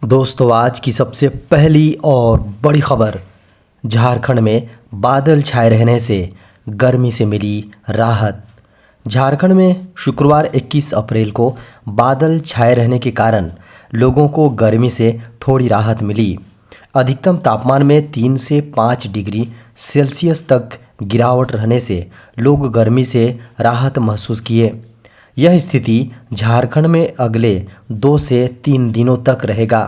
दोस्तों, आज की सबसे पहली और बड़ी खबर। झारखंड में बादल छाए रहने से गर्मी से मिली राहत। झारखंड में शुक्रवार 21 अप्रैल को बादल छाए रहने के कारण लोगों को गर्मी से थोड़ी राहत मिली। अधिकतम तापमान में 3 से 5 डिग्री सेल्सियस तक गिरावट रहने से लोग गर्मी से राहत महसूस किए। यह स्थिति झारखंड में अगले 2 से 3 दिनों तक रहेगा।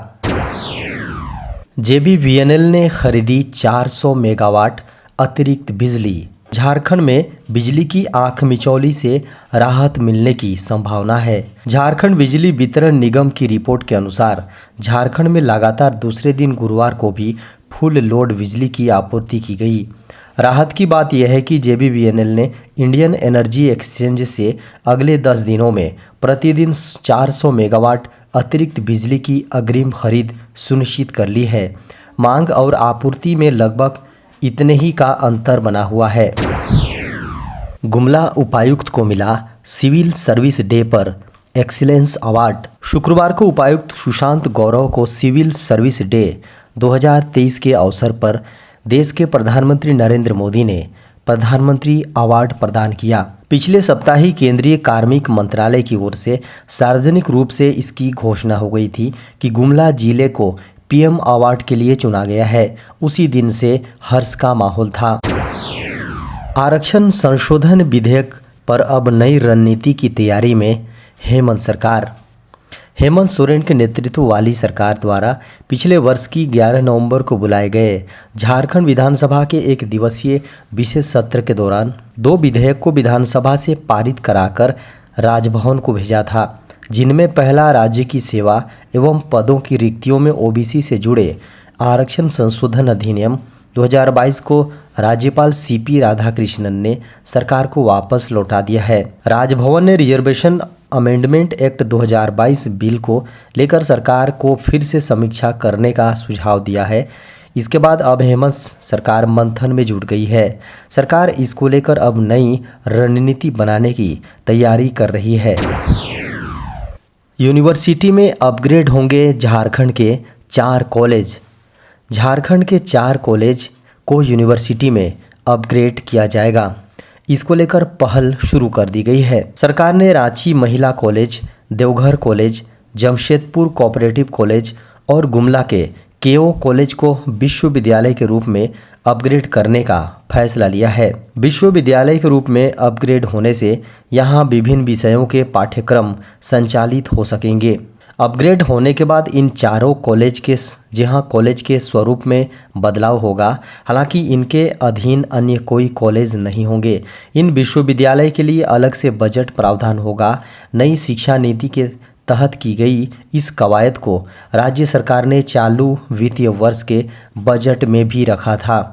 जेबीवीएनएल ने खरीदी 400 मेगावाट अतिरिक्त बिजली। झारखंड में बिजली की आंख मिचौली से राहत मिलने की संभावना है। झारखंड बिजली वितरण निगम की रिपोर्ट के अनुसार झारखंड में लगातार दूसरे दिन गुरुवार को भी फुल लोड बिजली की आपूर्ति की गई। राहत की बात यह है कि जेबीवीएनएल ने इंडियन एनर्जी एक्सचेंज से अगले 10 दिनों में प्रतिदिन 400 मेगावाट अतिरिक्त बिजली की अग्रिम खरीद सुनिश्चित कर ली है। मांग और आपूर्ति में लगभग इतने ही का अंतर बना हुआ है। गुमला उपायुक्त को मिला सिविल सर्विस डे पर एक्सीलेंस अवार्ड। शुक्रवार को उपायुक्त सुशांत गौरव को सिविल सर्विस डे 2023 के अवसर पर देश के प्रधानमंत्री नरेंद्र मोदी ने प्रधानमंत्री अवार्ड प्रदान किया। पिछले सप्ताह ही केंद्रीय कार्मिक मंत्रालय की ओर से सार्वजनिक रूप से इसकी घोषणा हो गई थी कि गुमला जिले को पीएम अवार्ड के लिए चुना गया है। उसी दिन से हर्ष का माहौल था। आरक्षण संशोधन विधेयक पर अब नई रणनीति की तैयारी में हेमंत सरकार। हेमंत सोरेन के नेतृत्व वाली सरकार द्वारा पिछले वर्ष की 11 नवंबर को बुलाए गए झारखंड विधानसभा के एक दिवसीय विशेष सत्र के दौरान 2 विधेयक को विधानसभा से पारित कराकर राजभवन को भेजा था, जिनमें पहला राज्य की सेवा एवं पदों की रिक्तियों में ओबीसी से जुड़े आरक्षण संशोधन अधिनियम 2022 को राज्यपाल सीपी राधाकृष्णन ने सरकार को वापस लौटा दिया है। राजभवन ने रिजर्वेशन अमेंडमेंट एक्ट 2022 बिल को लेकर सरकार को फिर से समीक्षा करने का सुझाव दिया है। इसके बाद अब हेमंत सरकार मंथन में जुट गई है। सरकार इसको लेकर अब नई रणनीति बनाने की तैयारी कर रही है। यूनिवर्सिटी में अपग्रेड होंगे झारखंड के 4 कॉलेज। झारखंड के 4 कॉलेज को यूनिवर्सिटी में अपग्रेड किया जाएगा। इसको लेकर पहल शुरू कर दी गई है। सरकार ने रांची महिला college, Deoghar college, Jamshedpur cooperative college और गुमला के केओ कॉलेज को विश्वविद्यालय के रूप में अपग्रेड करने का फैसला लिया है। विश्वविद्यालय के रूप में अपग्रेड होने से यहाँ विभिन्न विषयों के पाठ्यक्रम संचालित हो सकेंगे। अपग्रेड होने के बाद इन चारों कॉलेज के स्वरूप में बदलाव होगा। हालांकि इनके अधीन अन्य कोई कॉलेज नहीं होंगे। इन विश्वविद्यालय के लिए अलग से बजट प्रावधान होगा। नई शिक्षा नीति के तहत की गई इस कवायद को राज्य सरकार ने चालू वित्तीय वर्ष के बजट में भी रखा था।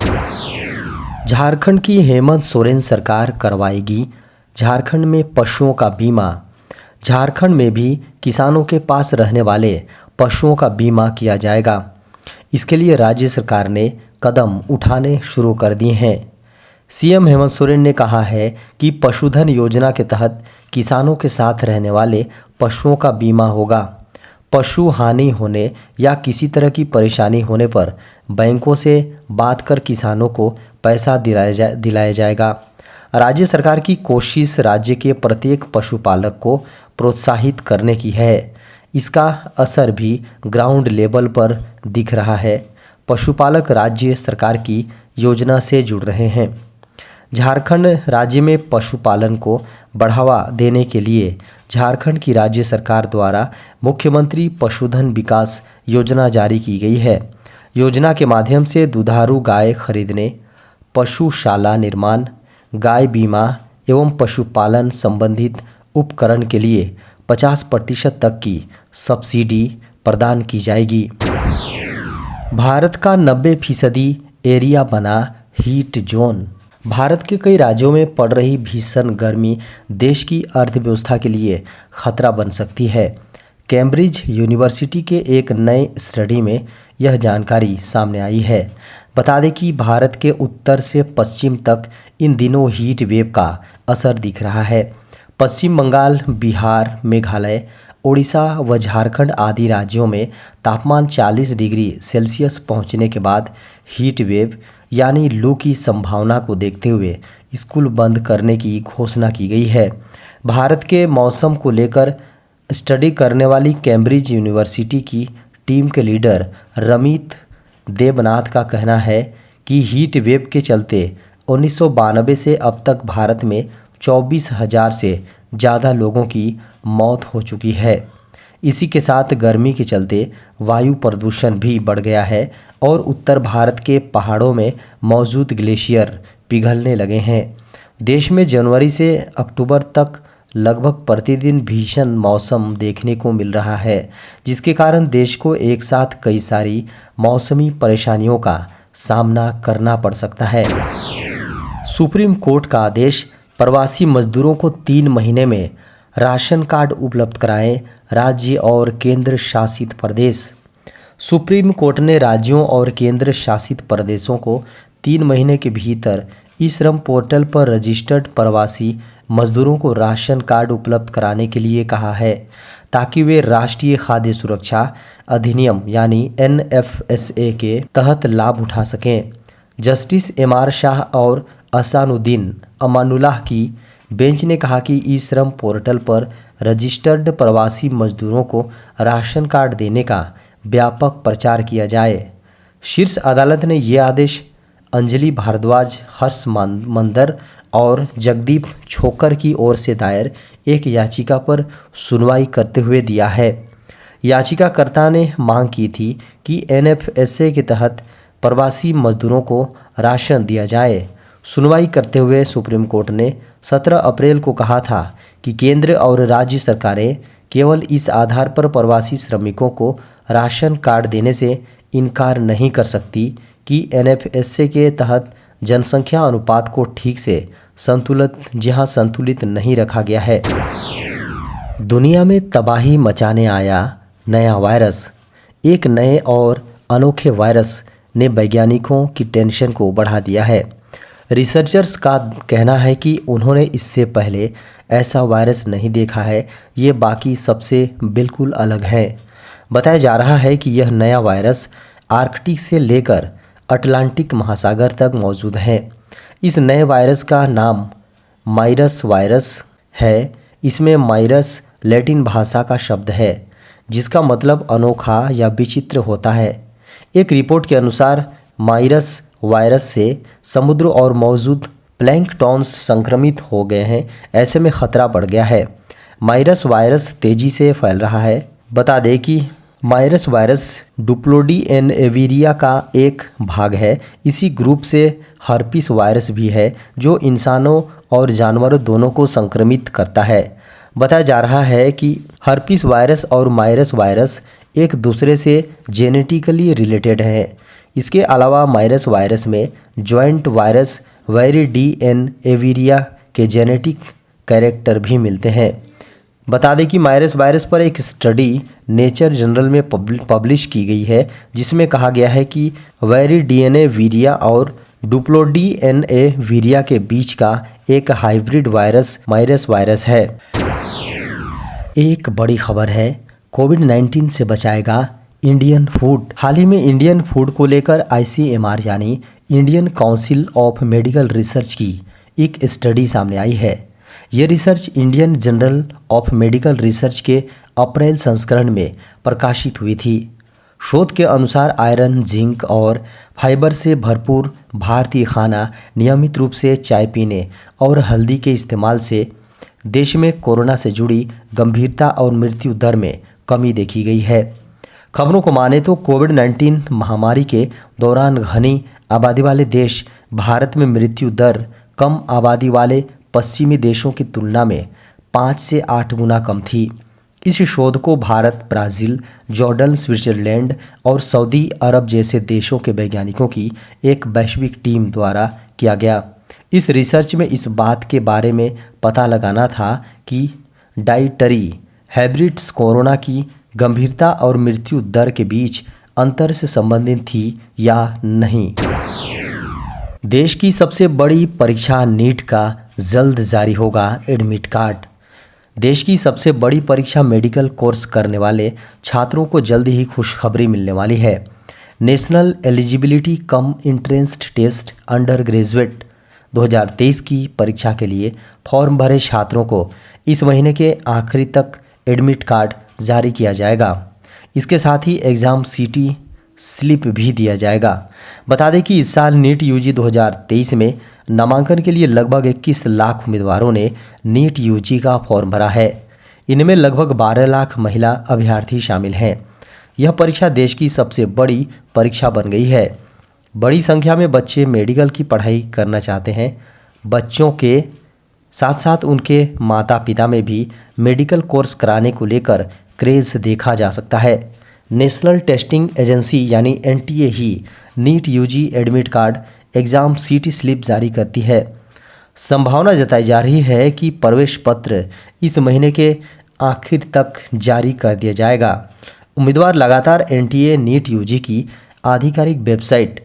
झारखंड की हेमंत सोरेन सरकार करवाएगी झारखंड में पशुओं का बीमा। झारखंड में भी किसानों के पास रहने वाले पशुओं का बीमा किया जाएगा। इसके लिए राज्य सरकार ने कदम उठाने शुरू कर दिए हैं। सीएम हेमंत सोरेन ने कहा है कि पशुधन योजना के तहत किसानों के साथ रहने वाले पशुओं का बीमा होगा। पशु हानि होने या किसी तरह की परेशानी होने पर बैंकों से बात कर किसानों को पैसा दिलाया जाएगा। राज्य सरकार की कोशिश राज्य के प्रत्येक पशुपालक को प्रोत्साहित करने की है। इसका असर भी ग्राउंड लेवल पर दिख रहा है। पशुपालक राज्य सरकार की योजना से जुड़ रहे हैं। झारखंड राज्य में पशुपालन को बढ़ावा देने के लिए झारखंड की राज्य सरकार द्वारा मुख्यमंत्री पशुधन विकास योजना जारी की गई है। योजना के माध्यम से दुधारू गाय खरीदने, पशुशाला निर्माण, गाय बीमा एवं पशुपालन संबंधित उपकरण के लिए 50% तक की सब्सिडी प्रदान की जाएगी। भारत का 90% एरिया बना हीट जोन। भारत के कई राज्यों में पड़ रही भीषण गर्मी देश की अर्थव्यवस्था के लिए खतरा बन सकती है। कैम्ब्रिज यूनिवर्सिटी के एक नए स्टडी में यह जानकारी सामने आई है। बता दें कि भारत के उत्तर से पश्चिम तक इन दिनों हीट वेव का असर दिख रहा है। पश्चिम बंगाल, बिहार, मेघालय, ओडिशा व झारखंड आदि राज्यों में तापमान 40 डिग्री सेल्सियस पहुंचने के बाद हीट वेव यानी लू की संभावना को देखते हुए स्कूल बंद करने की घोषणा की गई है। भारत के मौसम को लेकर स्टडी करने वाली कैम्ब्रिज यूनिवर्सिटी की टीम के लीडर रमित देबनाथ का कहना है कि हीट वेव के चलते 1992 से अब तक भारत में 24,000 से ज़्यादा लोगों की मौत हो चुकी है। इसी के साथ गर्मी के चलते वायु प्रदूषण भी बढ़ गया है और उत्तर भारत के पहाड़ों में मौजूद ग्लेशियर पिघलने लगे हैं। देश में जनवरी से अक्टूबर तक लगभग प्रतिदिन भीषण मौसम देखने को मिल रहा है, जिसके कारण देश को एक साथ कई सारी मौसमी परेशानियों का सामना करना पड़ सकता है। सुप्रीम कोर्ट का आदेश, प्रवासी मजदूरों को 3 महीने में राशन कार्ड उपलब्ध कराएं राज्य और केंद्र शासित प्रदेश। सुप्रीम कोर्ट ने राज्यों और केंद्र शासित प्रदेशों को 3 महीने के भीतर ई श्रम पोर्टल पर रजिस्टर्ड प्रवासी मजदूरों को राशन कार्ड उपलब्ध कराने के लिए कहा है, ताकि वे राष्ट्रीय खाद्य सुरक्षा अधिनियम यानी NFSA के तहत लाभ उठा सकें। जस्टिस MR शाह और असानुद्दीन अमानुल्लाह की बेंच ने कहा कि ई श्रम पोर्टल पर रजिस्टर्ड प्रवासी मजदूरों को राशन कार्ड देने का व्यापक प्रचार किया जाए। शीर्ष अदालत ने ये आदेश अंजलि भारद्वाज, हर्ष मंदर और जगदीप छोकर की ओर से दायर एक याचिका पर सुनवाई करते हुए दिया है। याचिकाकर्ता ने मांग की थी कि NFSA के तहत प्रवासी मजदूरों को राशन दिया जाए। सुनवाई करते हुए सुप्रीम कोर्ट ने 17 अप्रैल को कहा था कि केंद्र और राज्य सरकारें केवल इस आधार पर प्रवासी श्रमिकों को राशन कार्ड देने से इनकार नहीं कर सकती कि NFSA के तहत जनसंख्या अनुपात को ठीक से संतुलित नहीं रखा गया है। दुनिया में तबाही मचाने आया नया वायरस। एक नए और अनोखे वायरस ने वैज्ञानिकों की टेंशन को बढ़ा दिया है। रिसर्चर्स का कहना है कि उन्होंने इससे पहले ऐसा वायरस नहीं देखा है, ये बाकी सबसे बिल्कुल अलग है। बताया जा रहा है कि यह नया वायरस आर्कटिक से लेकर अटलांटिक महासागर तक मौजूद है। इस नए वायरस का नाम माइरस वायरस है। इसमें माइरस लैटिन भाषा का शब्द है जिसका मतलब अनोखा या विचित्र होता है। एक रिपोर्ट के अनुसार माइरस वायरस से समुद्र और मौजूद प्लैंकटॉन्स संक्रमित हो गए हैं, ऐसे में खतरा बढ़ गया है। माइरस वायरस तेज़ी से फैल रहा है। बता दें कि माइरस वायरस डुप्लोडियन एविरिया का एक भाग है। इसी ग्रुप से हर्पिस वायरस भी है जो इंसानों और जानवरों दोनों को संक्रमित करता है। बताया जा रहा है कि हर्पिस वायरस और माइरस वायरस एक दूसरे से जेनेटिकली रिलेटेड हैं। इसके अलावा माइरस वायरस में जॉइंट वायरस वेरिडियन एविरिया के जेनेटिक कैरेक्टर भी मिलते हैं। बता दें कि माइरस वायरस पर एक स्टडी नेचर जर्नल में पब्लिश की गई है, जिसमें कहा गया है कि वेरिडियन वीरिया और डुप्लोडियन वीरिया के बीच का एक हाइब्रिड वायरस माइरस वायरस है। एक बड़ी खबर है, कोविड-19 से बचाएगा इंडियन फूड। हाल ही में इंडियन फूड को लेकर ICMR यानी Indian council of medical research की एक स्टडी सामने आई है। ये research Indian journal of medical research के अप्रैल संस्करण में प्रकाशित हुई थी। शोध के अनुसार आयरन, जिंक और फाइबर से भरपूर भारतीय खाना, नियमित रूप से चाय पीने और हल्दी के इस्तेमाल से देश में कोरोना से जुड़ी गंभीरता और मृत्यु दर में कमी देखी गई है। खबरों को माने तो कोविड-19 महामारी के दौरान घनी आबादी वाले देश भारत में मृत्यु दर कम आबादी वाले पश्चिमी देशों की तुलना में 5 से 8 गुना कम थी। इस शोध को भारत, ब्राज़ील, जॉर्डन, स्विट्जरलैंड और सऊदी अरब जैसे देशों के वैज्ञानिकों की एक वैश्विक टीम द्वारा किया गया। इस रिसर्च में इस बात के बारे में पता लगाना था कि डाइटरी हैबिट्स कोरोना की गंभीरता और मृत्यु दर के बीच अंतर से संबंधित थी या नहीं। देश की सबसे बड़ी परीक्षा नीट का जल्द जारी होगा एडमिट कार्ड। देश की सबसे बड़ी परीक्षा मेडिकल कोर्स करने वाले छात्रों को जल्द ही खुशखबरी मिलने वाली है। National eligibility cum entrance test undergraduate 2023 की परीक्षा के लिए फॉर्म भरे छात्रों को इस महीने के आखिरी तक एडमिट कार्ड जारी किया जाएगा। इसके साथ ही एग्ज़ाम सीटी स्लिप भी दिया जाएगा। बता दें कि इस साल नीट यूजी 2023 में नामांकन के लिए लगभग 21 लाख उम्मीदवारों ने नीट यूजी का फॉर्म भरा है। इनमें लगभग 12 लाख महिला अभ्यर्थी शामिल हैं। यह परीक्षा देश की सबसे बड़ी परीक्षा बन गई है। बड़ी संख्या में बच्चे मेडिकल की पढ़ाई करना चाहते हैं। बच्चों के साथ साथ उनके माता पिता में भी मेडिकल कोर्स कराने को लेकर क्रेज़ देखा जा सकता है। नेशनल टेस्टिंग एजेंसी यानी एनटीए ही NEET UG admit card exam city slip जारी करती है। संभावना जताई जा रही है कि प्रवेश पत्र इस महीने के आखिर तक जारी कर दिया जाएगा। उम्मीदवार लगातार एनटीए नीट यूजी की आधिकारिक वेबसाइट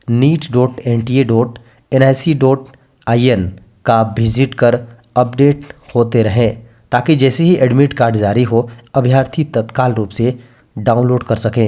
neet.nta.nic.in का विजिट कर अपडेट होते रहें, ताकि जैसे ही एडमिट कार्ड जारी हो अभ्यर्थी तत्काल रूप से डाउनलोड कर सकें।